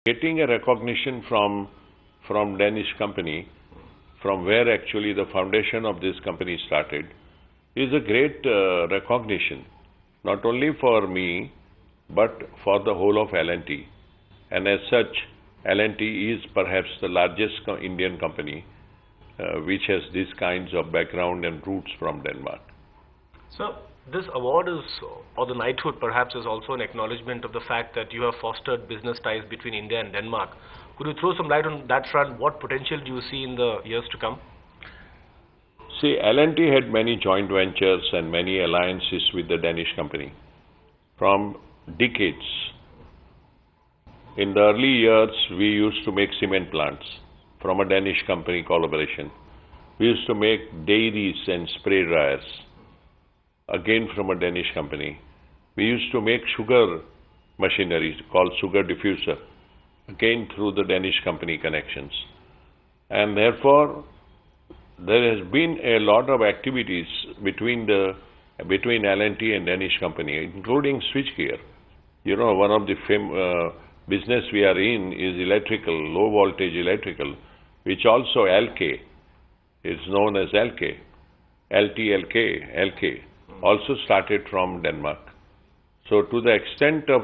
Getting a recognition from Danish company, from where actually the foundation of this company started, is a great recognition, not only for me, but for the whole of L&T. And as such, L&T is perhaps the largest Indian company which has these kinds of background and roots from Denmark. So this award is, or the knighthood perhaps, is also an acknowledgement of the fact that you have fostered business ties between India and Denmark. Could you throw some light on that front? What potential do you see in the years to come? See, L&T had many joint ventures and many alliances with the Danish company from decades. In the early years, we used to make cement plants from a Danish company collaboration. We used to make dairies and spray dryers, again from a Danish company. We used to make sugar machinery called sugar diffuser, again through the Danish company connections. And therefore, there has been a lot of activities between L&T and Danish company, including switchgear. You know, one of the business we are in is electrical, low voltage electrical, which also LK is known as LK, LK also started from Denmark. So to the extent of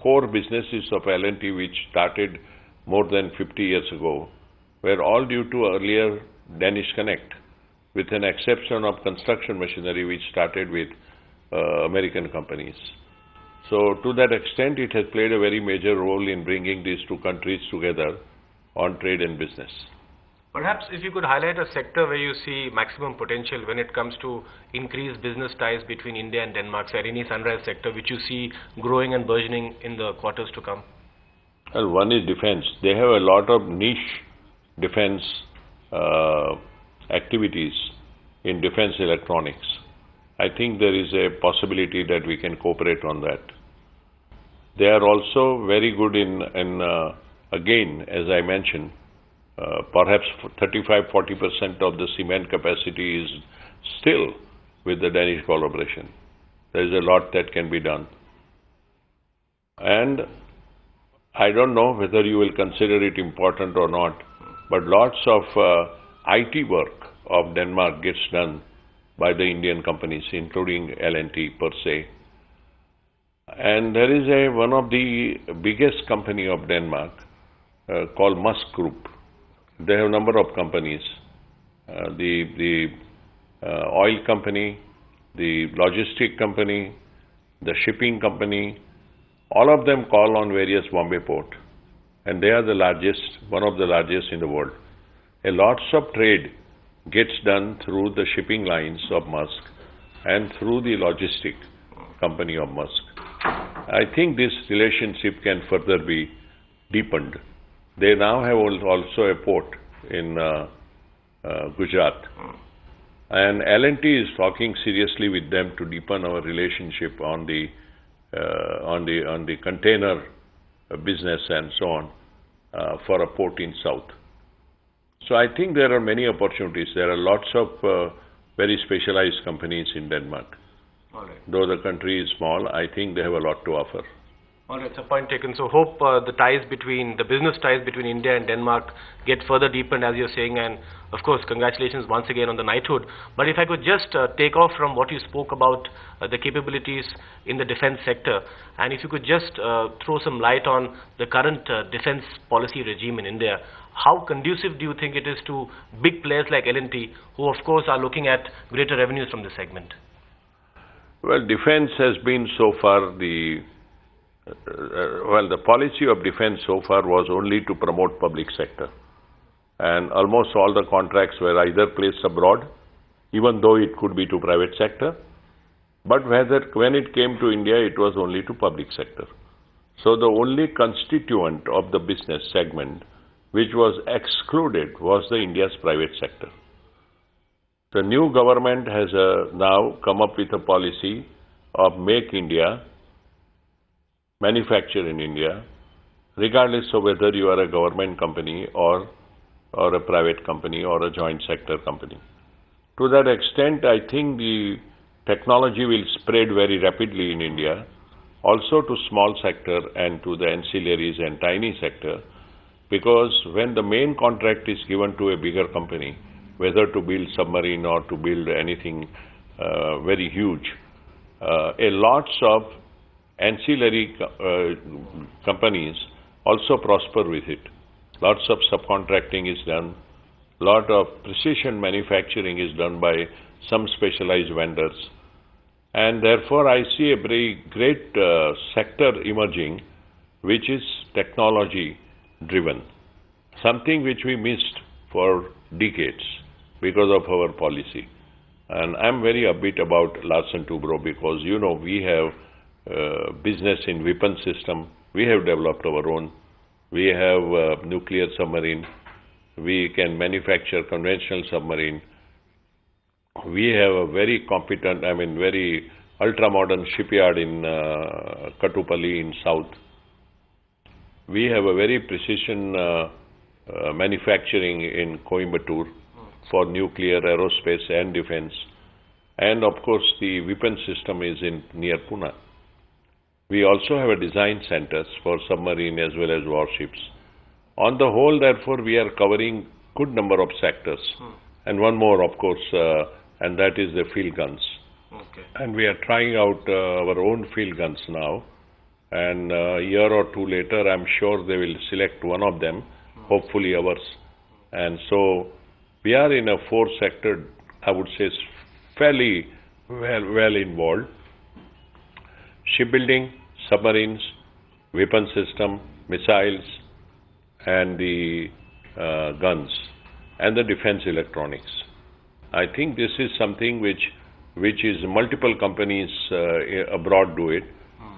core businesses of L&T which started more than 50 years ago were all due to earlier Danish Connect, with an exception of construction machinery which started with American companies. So to that extent, it has played a very major role in bringing these two countries together on trade and business. Perhaps if you could highlight a sector where you see maximum potential when it comes to increased business ties between India and Denmark, say any sunrise sector which you see growing and burgeoning in the quarters to come. Well, one is defense. They have a lot of niche defense activities in defense electronics. I think there is a possibility that we can cooperate on that. They are also very good in again, as I mentioned, perhaps 35–40% of the cement capacity is still with the Danish collaboration. There is a lot that can be done. And I don't know whether you will consider it important or not, but lots of IT work of Denmark gets done by the Indian companies, including L&T per se. And there is one of the biggest company of Denmark called Musk Group. They have a number of companies, the oil company, the logistic company, the shipping company, all of them call on various Bombay port. And they are the largest, one of the largest in the world. A lots of trade gets done through the shipping lines of Musk and through the logistic company of Musk. I think this relationship can further be deepened. They now have also a port in Gujarat. And L&T is talking seriously with them to deepen our relationship on the container business and so on for a port in South. So I think there are many opportunities. There are lots of very specialized companies in Denmark. All right. Though the country is small, I think they have a lot to offer. All right, so point taken. So hope the business ties between India and Denmark get further deepened, as you're saying, and of course, congratulations once again on the knighthood. But if I could just take off from what you spoke about the capabilities in the defense sector, and if you could just throw some light on the current defense policy regime in India, how conducive do you think it is to big players like L&T, who of course are looking at greater revenues from this segment? Well, defense has been so far the policy of defense so far was only to promote public sector. And almost all the contracts were either placed abroad, even though it could be to private sector, but when it came to India, it was only to public sector. So the only constituent of the business segment which was excluded was the India's private sector. The new government has now come up with a policy of Make India, manufacture in India, regardless of whether you are a government company or a private company or a joint sector company. To that extent, I think the technology will spread very rapidly in India, also to small sector and to the ancillaries and tiny sector, because when the main contract is given to a bigger company, whether to build submarine or to build anything very huge, a lots of ancillary companies also prosper with it. Lots of subcontracting is done. Lot of precision manufacturing is done by some specialized vendors. And therefore, I see a very great sector emerging, which is technology-driven. Something which we missed for decades because of our policy. And I'm very upbeat about Larsen & Toubro because, you know, we have business in weapon system. We have developed our own. We have nuclear submarine. We can manufacture conventional submarine. We have a very competent, very ultra-modern shipyard in Kattupalli in south. We have a very precision manufacturing in Coimbatore for nuclear, aerospace and defense. And of course the weapon system is in near Pune. We also have a design centers for submarine as well as warships. On the whole, therefore, we are covering good number of sectors. And one more, of course, and that is the field guns. Okay. And we are trying out our own field guns now. And a year or two later, I'm sure they will select one of them, hopefully ours. And so we are in a four sector, I would say, fairly well involved. Shipbuilding, submarines, weapon system, missiles, and the guns, and the defense electronics. I think this is something which is multiple companies abroad do it,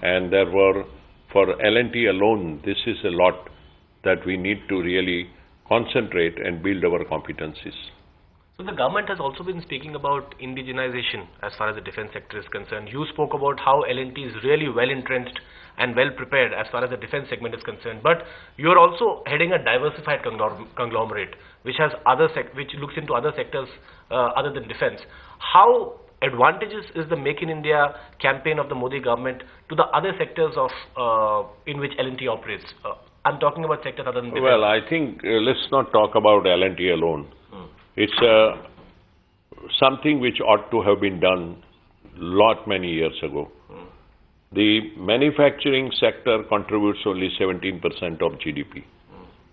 and therefore for L&T alone, this is a lot that we need to really concentrate and build our competencies. So the government has also been speaking about indigenization as far as the defense sector is concerned. You spoke about how L&T is really well entrenched and well prepared as far as the defense segment is concerned. But you are also heading a diversified conglomerate which has which looks into other sectors other than defense. How advantageous is the Make in India campaign of the Modi government to the other sectors of in which L&T operates? I'm talking about sectors other than defense. Well, I think let's not talk about L&T alone. It's something which ought to have been done many years ago. The manufacturing sector contributes only 17% of GDP.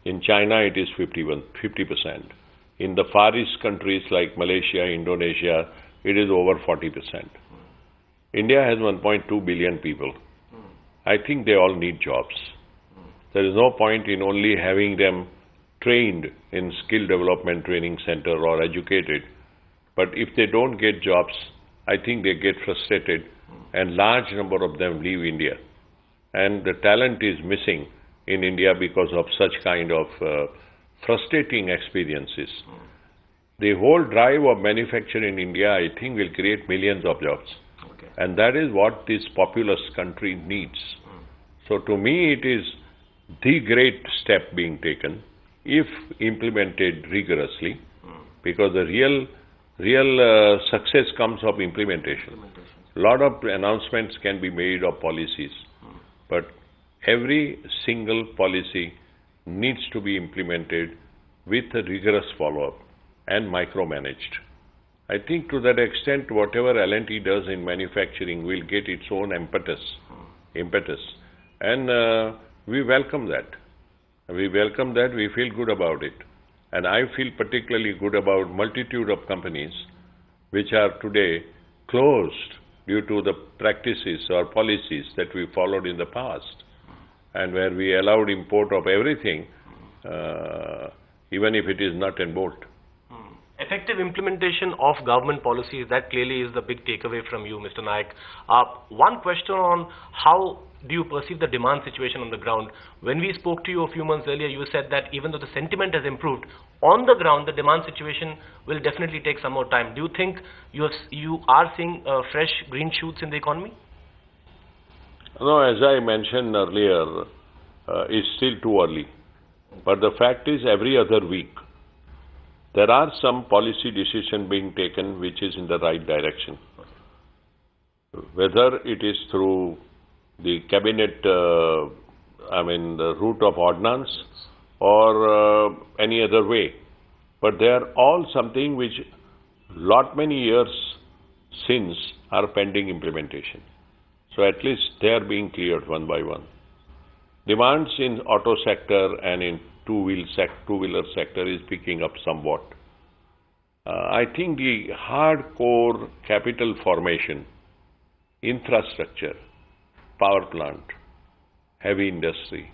In China, it is 50%. In the Far East countries like Malaysia, Indonesia, it is over 40%. India has 1.2 billion people. I think they all need jobs. There is no point in only having them trained in skill development training center or educated. But if they don't get jobs, I think they get frustrated and large number of them leave India. And the talent is missing in India because of such kind of frustrating experiences. The whole drive of manufacture in India, I think, will create millions of jobs. Okay. And that is what this populous country needs. So to me, it is the great step being taken if implemented rigorously, because the real success comes of implementation. A lot of announcements can be made of policies, but every single policy needs to be implemented with a rigorous follow-up and micromanaged. I think to that extent, whatever L&T does in manufacturing will get its own impetus, and we welcome that. We welcome that, we feel good about it. And I feel particularly good about multitude of companies which are today closed due to the practices or policies that we followed in the past, and where we allowed import of everything, even if it is nut and bolt. Effective implementation of government policies, that clearly is the big takeaway from you, Mr. Naik. One question on how do you perceive the demand situation on the ground? When we spoke to you a few months earlier, you said that even though the sentiment has improved, on the ground the demand situation will definitely take some more time. Do you think you are seeing fresh green shoots in the economy? No, as I mentioned earlier, it's still too early. But the fact is, every other week, there are some policy decision being taken which is in the right direction. Whether it is through the cabinet, the route of ordnance or any other way. But they are all something which many years since are pending implementation. So at least they are being cleared one by one. Demands in auto sector and in two-wheeler sector is picking up somewhat. I think the hardcore capital formation, infrastructure, power plant, heavy industry,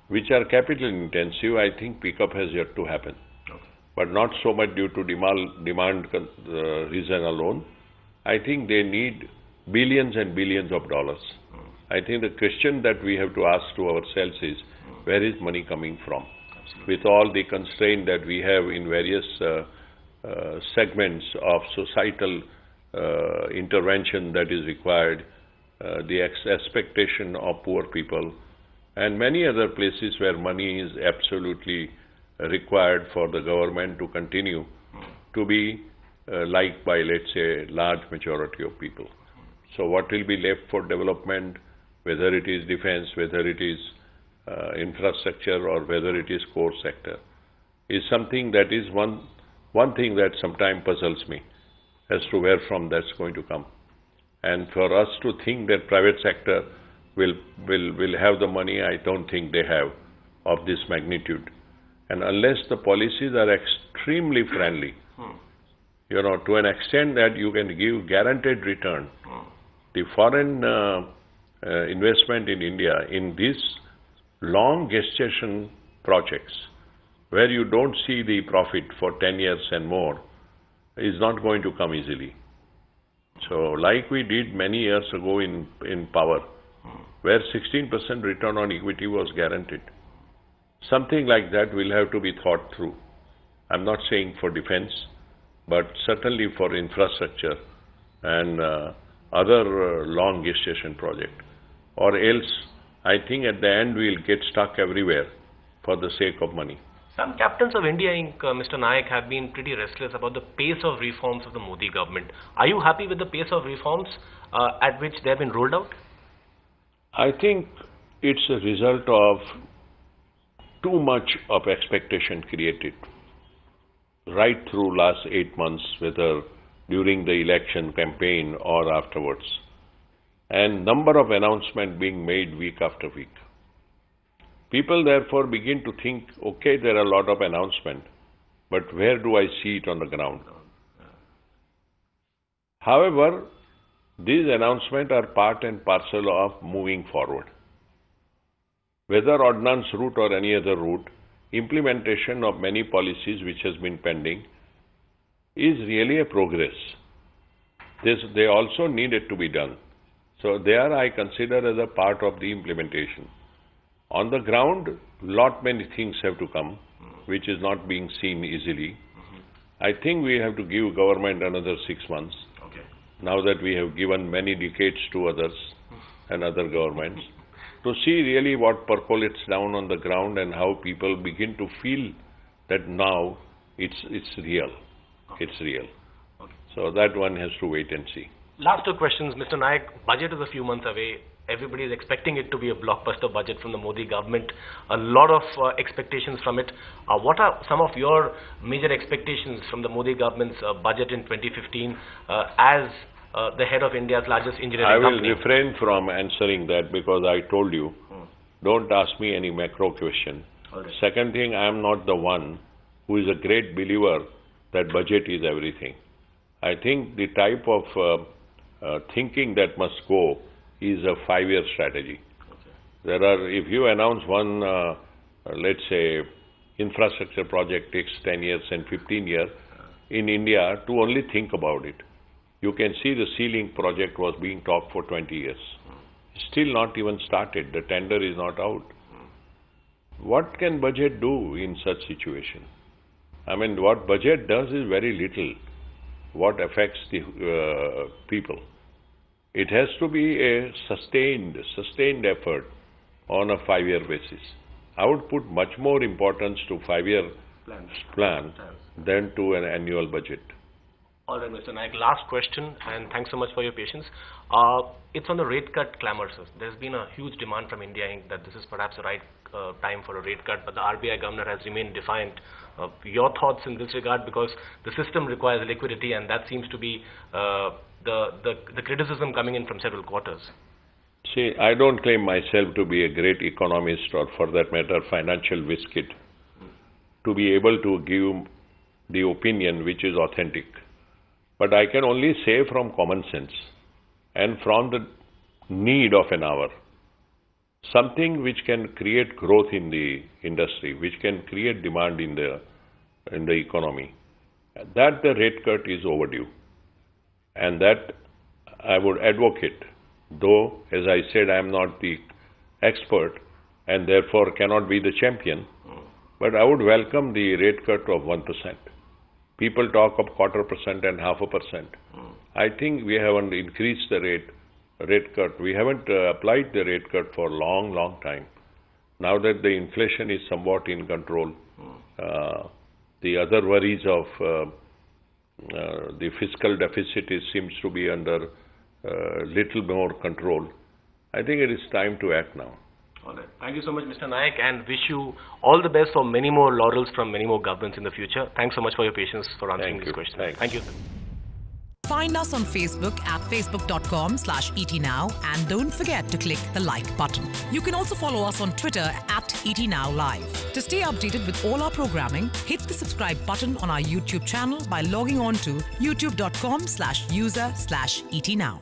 which are capital intensive, I think pickup has yet to happen. Okay. But not so much due to demand reason alone. I think they need billions and billions of dollars. I think the question that we have to ask to ourselves is, where is money coming from? Absolutely. With all the constraint that we have in various segments of societal intervention that is required, the expectation of poor people, and many other places where money is absolutely required for the government to continue to be liked by, let's say, large majority of people. So what will be left for development, whether it is defense, whether it is infrastructure, or whether it is core sector, is something that is one thing that sometimes puzzles me as to where from that's going to come. And for us to think that private sector will have the money, I don't think they have of this magnitude. And unless the policies are extremely friendly, to an extent that you can give guaranteed return, the foreign investment in India in these long gestation projects, where you don't see the profit for 10 years and more, is not going to come easily. So like we did many years ago in power, where 16% return on equity was guaranteed. Something like that will have to be thought through. I'm not saying for defense, but certainly for infrastructure and other long gestation project. Or else, I think at the end we'll get stuck everywhere for the sake of money. Some captains of India Inc., Mr. Naik, have been pretty restless about the pace of reforms of the Modi government. Are you happy with the pace of reforms at which they have been rolled out? I think it's a result of too much of expectation created right through last 8 months, whether during the election campaign or afterwards, and number of announcements being made week after week. People therefore begin to think, okay, there are a lot of announcements, but where do I see it on the ground? However, these announcements are part and parcel of moving forward. Whether ordnance route or any other route, implementation of many policies which has been pending is really a progress. They also needed to be done. So there I consider as a part of the implementation. On the ground, many things have to come, which is not being seen easily. I think we have to give government another 6 months. Okay. Now that we have given many decades to others and other governments, to see really what percolates down on the ground and how people begin to feel that now it's real. Okay. It's real. Okay. So that one has to wait and see. Last 2 questions, Mr. Naik. Budget is a few months away. Everybody is expecting it to be a blockbuster budget from the Modi government. A lot of expectations from it. What are some of your major expectations from the Modi government's budget in 2015 as the head of India's largest engineering company? I will refrain from answering that because I told you, don't ask me any macro question. Okay. Second thing, I am not the one who is a great believer that budget is everything. I think the type of thinking that must go is a 5-year strategy. Okay. If you announce one, let's say, infrastructure project takes 10 years and 15 years in India to only think about it. You can see the ceiling project was being talked for 20 years. Still not even started. The tender is not out. What can budget do in such situation? I mean, what budget does is very little. What affects the people? It has to be a sustained effort on a 5-year basis. I would put much more importance to 5-year plan than to an annual budget. All right, Mr. Naik, last question, and thanks so much for your patience. It's on the rate cut clamor, sir. There's been a huge demand from India that this is perhaps the right time for a rate cut, but the RBI governor has remained defiant. Your thoughts in this regard, because the system requires liquidity, and that seems to be the criticism coming in from several quarters. See, I don't claim myself to be a great economist or, for that matter, financial wizkid, to be able to give the opinion which is authentic. But I can only say from common sense and from the need of an hour, something which can create growth in the industry, which can create demand in the economy, that the rate cut is overdue. And that I would advocate, though, as I said, I am not the expert and therefore cannot be the champion, but I would welcome the rate cut of 1%. People talk of 0.25% and 0.5%. I think we haven't increased the rate cut. We haven't applied the rate cut for a long, long time. Now that the inflation is somewhat in control, the other worries of the fiscal deficit seems to be under little more control. I think it is time to act now. All right. Thank you so much, Mr. Naik, and wish you all the best for many more laurels from many more governments in the future. Thanks so much for your patience for answering these questions. Thank you. Find us on Facebook at facebook.com/ETNow, and don't forget to click the like button. You can also follow us on Twitter at ETNowLive. To stay updated with all our programming, hit the subscribe button on our YouTube channel by logging on to youtube.com/user/ETNow.